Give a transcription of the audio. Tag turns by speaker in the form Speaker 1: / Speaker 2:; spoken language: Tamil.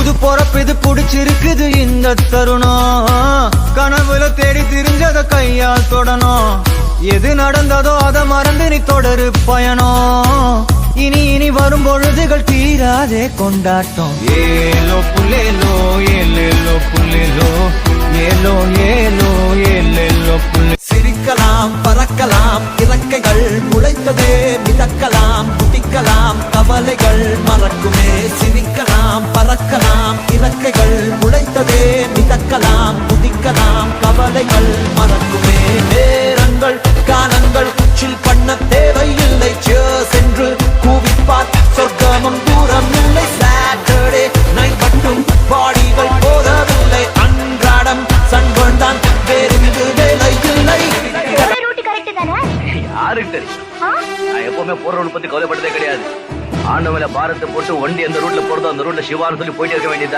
Speaker 1: புது பொறப்பு இது புடிச்சிருக்குது இந்த தருணம். கனவுல தேடி திரிஞ்சத கையால் தொடணும். எது நடந்ததோ அதை மறந்து நீ தொடரு பயணம். இனி இனி வரும் பொழுதுகள் தீராதே கொண்டாட்டம். ஏலோ புல்லேலோ ஏலேலோ புல்லேலோ ஏலோ ஏலோ ஏலேலோ புல்லே.
Speaker 2: சிரிக்கலாம் பறக்கலாம் இறக்கைகள் முளைத்ததே மிதக்கலாம் குதிக்கலாம் கவலைகள் மறக்குமே. சிரிக்கலாம் பறக்கலாம் இறக்கைகள் முளைத்ததே மிதக்கலாம் குதிக்கலாம் கவலைகள் மறக்குமே. நேரங்கள் காலங்கள் சில் பண்ண தேவையில்லை. சென்று கூவிப்பார் சொர்க்கமும் தூரம் இல்லை. சாட்டர்டே நைட் மட்டும் பாடிகள் போதவில்லை. அன்றாடம் சண்பன் தான் வேறு வேலை இல்லை.
Speaker 3: யாருக்கு தெரியும்? நான் எப்பவுமே போற ரூட் பத்தி கவலைப்பட்டதே கிடையாது. ஆண்டவன் பாரத்தை போட்டு வண்டி எந்த ரூட்ல போறதோ அந்த ரூட்ல சிவான்னு சொல்லி போயிட்டே இருக்க வேண்டியது.